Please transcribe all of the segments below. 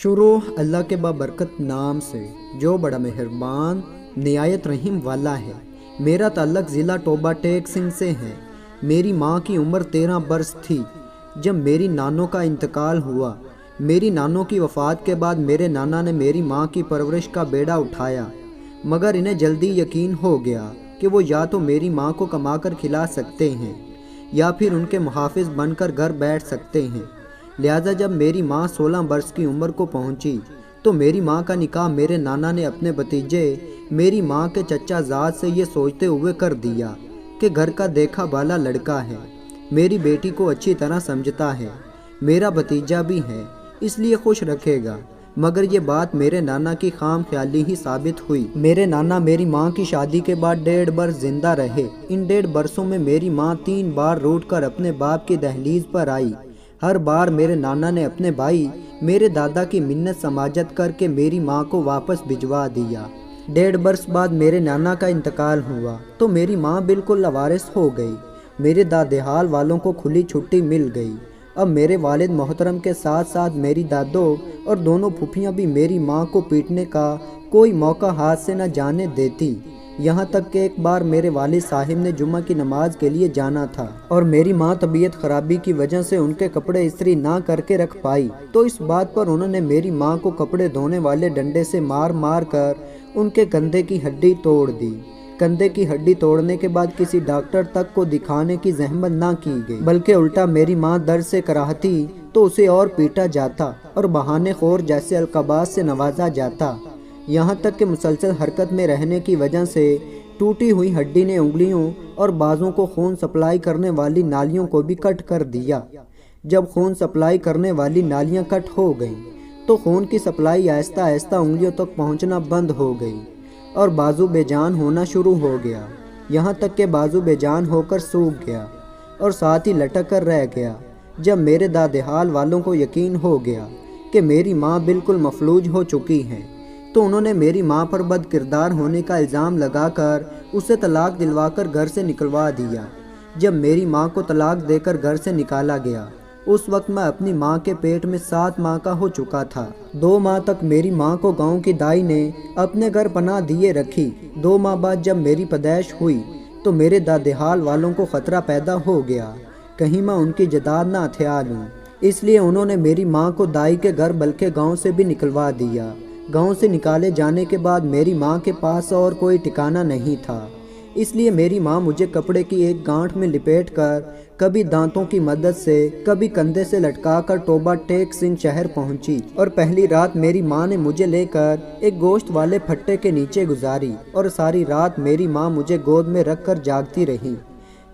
شروع اللہ کے بابرکت نام سے جو بڑا مہربان نہایت رحیم والا ہے۔ میرا تعلق ضلع ٹوبہ ٹیک سنگھ سے ہے۔ میری ماں کی عمر 13 برس تھی جب میری نانوں کا انتقال ہوا۔ میری نانوں کی وفات کے بعد میرے نانا نے میری ماں کی پرورش کا بیڑا اٹھایا، مگر انہیں جلدی یقین ہو گیا کہ وہ یا تو میری ماں کو کما کر کھلا سکتے ہیں یا پھر ان کے محافظ بن کر گھر بیٹھ سکتے ہیں۔ لہٰذا جب میری ماں 16 برس کی عمر کو پہنچی تو میری ماں کا نکاح میرے نانا نے اپنے بھتیجے میری ماں کے چچا زاد سے یہ سوچتے ہوئے کر دیا کہ گھر کا دیکھا بالا لڑکا ہے، میری بیٹی کو اچھی طرح سمجھتا ہے، میرا بھتیجا بھی ہے، اس لیے خوش رکھے گا۔ مگر یہ بات میرے نانا کی خام خیالی ہی ثابت ہوئی۔ میرے نانا میری ماں کی شادی کے بعد 1.5 برس زندہ رہے۔ ان 1.5 برسوں میں میری ماں 3 بار روٹ کر اپنے باپ کی دہلیز پر آئی۔ ہر بار میرے نانا نے اپنے بھائی میرے دادا کی منت سماجت کر کے میری ماں کو واپس بھجوا دیا۔ 1.5 برس بعد میرے نانا کا انتقال ہوا تو میری ماں بالکل لاوارث ہو گئی۔ میرے دادحال والوں کو کھلی چھٹی مل گئی۔ اب میرے والد محترم کے ساتھ ساتھ میری دادو اور دونوں پھوپھیاں بھی میری ماں کو پیٹنے کا کوئی موقع ہاتھ سے نہ جانے دیتی۔ یہاں تک کہ ایک بار میرے والد صاحب نے جمعہ کی نماز کے لیے جانا تھا اور میری ماں طبیعت خرابی کی وجہ سے ان کے کپڑے استری نہ کر کے رکھ پائی، تو اس بات پر انہوں نے میری ماں کو کپڑے دھونے والے ڈنڈے سے مار مار کر ان کے کندھے کی ہڈی توڑ دی۔ کندھے کی ہڈی توڑنے کے بعد کسی ڈاکٹر تک کو دکھانے کی زحمت نہ کی گئی، بلکہ الٹا میری ماں درد سے کراہتی تو اسے اور پیٹا جاتا اور بہانے خور جیسے القابات سے نوازا جاتا، یہاں تک کہ مسلسل حرکت میں رہنے کی وجہ سے ٹوٹی ہوئی ہڈی نے انگلیوں اور بازوں کو خون سپلائی کرنے والی نالیوں کو بھی کٹ کر دیا۔ جب خون سپلائی کرنے والی نالیاں کٹ ہو گئیں تو خون کی سپلائی آہستہ آہستہ انگلیوں تک پہنچنا بند ہو گئی اور بازو بے جان ہونا شروع ہو گیا، یہاں تک کہ بازو بے جان ہو کر سوکھ گیا اور ساتھ ہی لٹک کر رہ گیا۔ جب میرے دادحال والوں کو یقین ہو گیا کہ میری ماں بالکل مفلوج ہو چکی ہے تو انہوں نے میری ماں پر بد کردار ہونے کا الزام لگا کر اسے طلاق دلوا کر گھر سے نکلوا دیا۔ جب میری ماں کو طلاق دے کر گھر سے نکالا گیا اس وقت میں اپنی ماں کے پیٹ میں 7 ماہ کا ہو چکا تھا۔ 2 ماہ تک میری ماں کو گاؤں کی دائی نے اپنے گھر پناہ دیے رکھی۔ 2 ماہ بعد جب میری پیدائش ہوئی تو میرے دادحال والوں کو خطرہ پیدا ہو گیا کہیں میں ان کی جداد نہ ہتھیا لوں، اس لیے انہوں نے میری ماں کو دائی کے گھر بلکہ گاؤں سے بھی نکلوا دیا۔ گاؤں سے نکالے جانے کے بعد میری ماں کے پاس اور کوئی ٹھکانہ نہیں تھا، اس لیے میری ماں مجھے کپڑے کی ایک گانٹھ میں لپیٹ کر کبھی دانتوں کی مدد سے کبھی کندھے سے لٹکا کر ٹوبہ ٹیک سنگھ شہر پہنچی اور پہلی رات میری ماں نے مجھے لے کر ایک گوشت والے پھٹے کے نیچے گزاری اور ساری رات میری ماں مجھے گود میں رکھ کر جاگتی رہی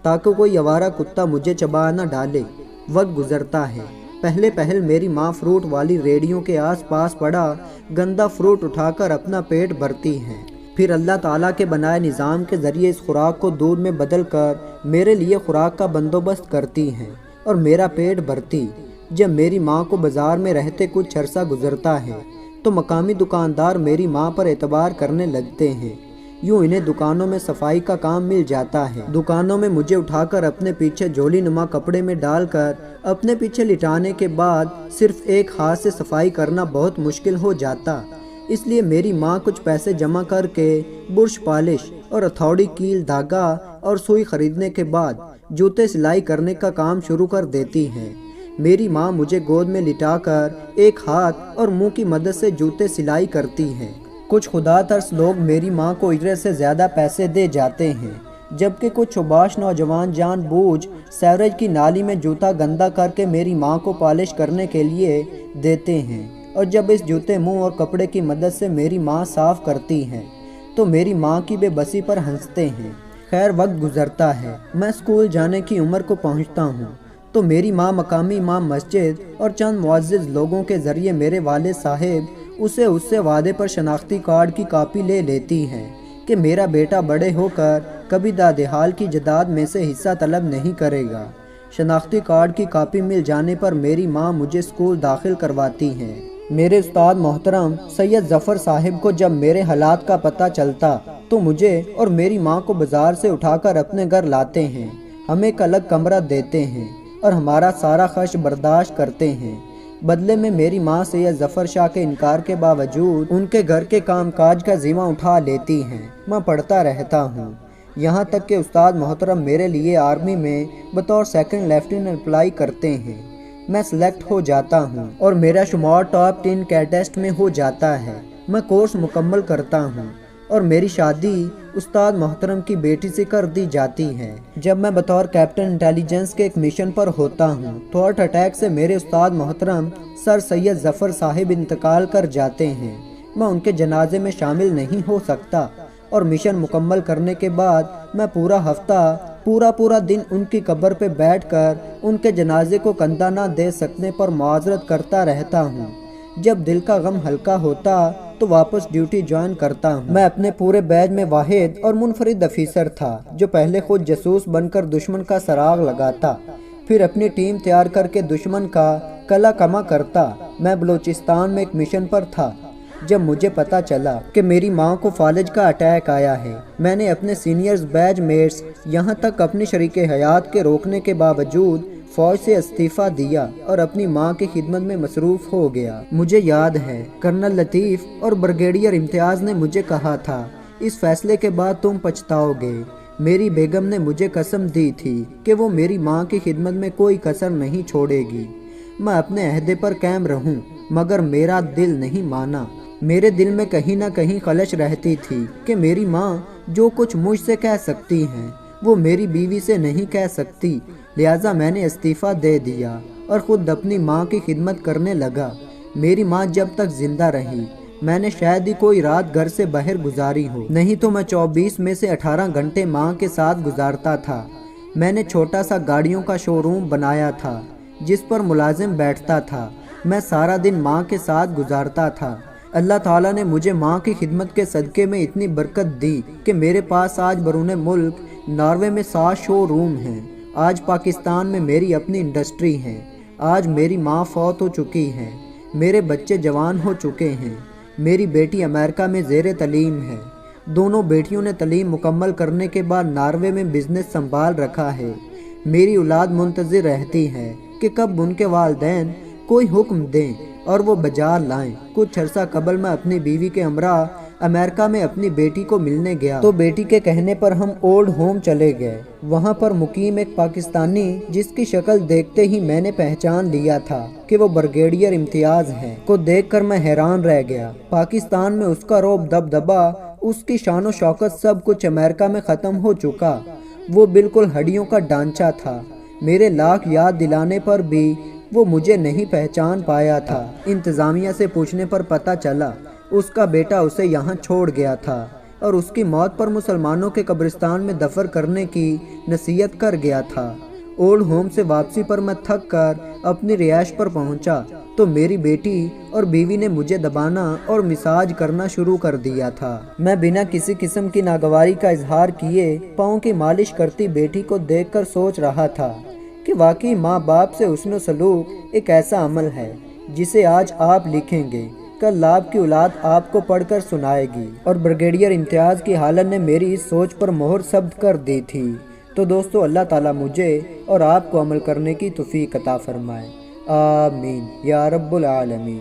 تاکہ کوئی آوارہ کتا مجھے چبا نہ ڈالے۔ وقت گزرتا ہے، پہل میری ماں فروٹ والی ریڑھیوں کے آس پاس پڑا گندا فروٹ اٹھا کر اپنا پیٹ بھرتی ہیں، پھر اللہ تعالیٰ کے بنائے نظام کے ذریعے اس خوراک کو دودھ میں بدل کر میرے لیے خوراک کا بندوبست کرتی ہیں اور میرا پیٹ بھرتی۔ جب میری ماں کو بازار میں رہتے کچھ عرصہ گزرتا ہے تو مقامی دکاندار میری ماں پر اعتبار کرنے لگتے ہیں، یوں انہیں دکانوں میں صفائی کا کام مل جاتا ہے۔ دکانوں میں مجھے اٹھا کر اپنے پیچھے جھولی نما کپڑے میں ڈال کر اپنے پیچھے لٹانے کے بعد صرف ایک ہاتھ سے صفائی کرنا بہت مشکل ہو جاتا، اس لیے میری ماں کچھ پیسے جمع کر کے برش پالش اور ہتھوڑی کیل دھاگا اور سوئی خریدنے کے بعد جوتے سلائی کرنے کا کام شروع کر دیتی ہیں۔ میری ماں مجھے گود میں لٹا کر ایک ہاتھ اور منہ کی مدد سے جوتے سلائی کرتی ہیں۔ کچھ خدا ترس لوگ میری ماں کو اجرت سے زیادہ پیسے دے جاتے ہیں، جبکہ کچھ اوباش نوجوان جان بوجھ سیوریج کی نالی میں جوتا گندا کر کے میری ماں کو پالش کرنے کے لیے دیتے ہیں، اور جب اس جوتے منہ اور کپڑے کی مدد سے میری ماں صاف کرتی ہیں تو میری ماں کی بے بسی پر ہنستے ہیں۔ خیر وقت گزرتا ہے، میں اسکول جانے کی عمر کو پہنچتا ہوں تو میری ماں مقامی امام مسجد اور چند معزز لوگوں کے ذریعے میرے والد صاحب اس سے وعدے پر شناختی کارڈ کی کاپی لے لیتی ہیں کہ میرا بیٹا بڑے ہو کر کبھی دادحال کی جداد میں سے حصہ طلب نہیں کرے گا۔ شناختی کارڈ کی کاپی مل جانے پر میری ماں مجھے اسکول داخل کرواتی ہیں۔ میرے استاد محترم سید ظفر صاحب کو جب میرے حالات کا پتہ چلتا تو مجھے اور میری ماں کو بازار سے اٹھا کر اپنے گھر لاتے ہیں، ہمیں ایک الگ کمرہ دیتے ہیں اور ہمارا سارا خرچ برداشت کرتے ہیں۔ بدلے میں میری ماں سید ظفر شاہ کے انکار کے باوجود ان کے گھر کے کام کاج کا ذمہ اٹھا لیتی ہیں۔ میں پڑھتا رہتا ہوں، یہاں تک کہ استاد محترم میرے لیے آرمی میں بطور سیکنڈ لیفٹیننٹ اپلائی کرتے ہیں۔ میں سلیکٹ ہو جاتا ہوں اور میرا شمار ٹاپ 10 کیڈسٹ میں ہو جاتا ہے۔ میں کورس مکمل کرتا ہوں اور میری شادی استاد محترم کی بیٹی سے کر دی جاتی ہے۔ جب میں بطور کیپٹن انٹیلیجنس کے ایک مشن پر ہوتا ہوں تو ہارٹ اٹیک سے میرے استاد محترم سر سید ظفر صاحب انتقال کر جاتے ہیں۔ میں ان کے جنازے میں شامل نہیں ہو سکتا اور مشن مکمل کرنے کے بعد میں پورا ہفتہ پورا دن ان کی قبر پہ بیٹھ کر ان کے جنازے کو کندھا نہ دے سکنے پر معذرت کرتا رہتا ہوں۔ جب دل کا غم ہلکا ہوتا تو واپس ڈیوٹی جوائن کرتا ہوں۔ میں اپنے پورے بیچ میں واحد اور منفرد افیسر تھا جو پہلے خود جاسوس بن کر دشمن کا سراغ لگاتا، پھر اپنی ٹیم تیار کر کے دشمن کا کلا کما کرتا۔ میں بلوچستان میں ایک مشن پر تھا جب مجھے پتا چلا کہ میری ماں کو فالج کا اٹیک آیا ہے۔ میں نے اپنے سینئرز، بیچ میٹس، یہاں تک اپنی شریک حیات کے روکنے کے باوجود فوج سے استعفیٰ دیا اور اپنی ماں کی خدمت میں مصروف ہو گیا۔ مجھے یاد ہے کرنل لطیف اور بریگیڈیئر امتیاز نے مجھے کہا تھا، اس فیصلے کے بعد تم پچھتاؤ گے۔ میری بیگم نے مجھے قسم دی تھی کہ وہ میری ماں کی خدمت میں کوئی کسر نہیں چھوڑے گی۔ میں اپنے عہدے پر قائم رہوں، مگر میرا دل نہیں مانا۔ میرے دل میں کہیں نہ کہیں خلش رہتی تھی کہ میری ماں جو کچھ مجھ سے کہہ سکتی ہیں وہ میری بیوی سے نہیں کہہ سکتی، لہٰذا میں نے استعفیٰ دے دیا اور خود اپنی ماں کی خدمت کرنے لگا۔ میری ماں جب تک زندہ رہی میں نے شاید ہی کوئی رات گھر سے باہر گزاری ہو، نہیں تو میں 24 میں سے 18 گھنٹے ماں کے ساتھ گزارتا تھا۔ میں نے چھوٹا سا گاڑیوں کا شو روم بنایا تھا جس پر ملازم بیٹھتا تھا۔ میں سارا دن ماں کے ساتھ گزارتا تھا۔ اللہ تعالیٰ نے مجھے ماں کی خدمت کے صدقے میں اتنی برکت دی کہ میرے پاس آج بیرون ملک ناروے میں 7 شو روم ہیں۔ آج پاکستان میں میری اپنی انڈسٹری ہے۔ آج میری ماں فوت ہو چکی ہے، میرے بچے جوان ہو چکے ہیں۔ میری بیٹی امریکہ میں زیر تعلیم ہے۔ دونوں بیٹیوں نے تعلیم مکمل کرنے کے بعد ناروے میں بزنس سنبھال رکھا ہے۔ میری اولاد منتظر رہتی ہے کہ کب ان کے والدین کوئی حکم دیں اور وہ بجا لائیں۔ کچھ عرصہ قبل میں اپنی بیوی کے ہمراہ امریکہ میں اپنی بیٹی کو ملنے گیا تو بیٹی کے کہنے پر ہم اولڈ ہوم چلے گئے۔ وہاں پر مقیم ایک پاکستانی جس کی شکل دیکھتے ہی میں نے پہچان لیا تھا کہ وہ بریگیڈیئر امتیاز ہیں کو دیکھ کر میں حیران رہ گیا۔ پاکستان میں اس کا رعب، دبدبا، اس کی شان و شوکت سب کچھ امریکہ میں ختم ہو چکا۔ وہ بالکل ہڈیوں کا ڈھانچہ تھا۔ میرے لاکھ یاد دلانے پر بھی وہ مجھے نہیں پہچان پایا تھا۔ انتظامیہ سے پوچھنے پر پتہ چلا اس کا بیٹا اسے یہاں چھوڑ گیا تھا اور اس کی موت پر مسلمانوں کے قبرستان میں دفن کرنے کی نصیحت کر گیا تھا۔ اولڈ ہوم سے واپسی پر میں تھک کر اپنی رہائش پر پہنچا تو میری بیٹی اور بیوی نے مجھے دبانا اور مساج کرنا شروع کر دیا تھا۔ میں بنا کسی قسم کی ناگواری کا اظہار کیے پاؤں کی مالش کرتی بیٹی کو دیکھ کر سوچ رہا تھا کہ واقعی ماں باپ سے حسن و سلوک ایک ایسا عمل ہے جسے آج آپ لکھیں گے، کل آپ کی اولاد آپ کو پڑھ کر سنائے گی، اور بریگیڈیئر امتیاز کی حالت نے میری اس سوچ پر مہر ثبت کر دی تھی۔ تو دوستو، اللہ تعالیٰ مجھے اور آپ کو عمل کرنے کی توفیق عطا فرمائے، آمین یا رب العالمین۔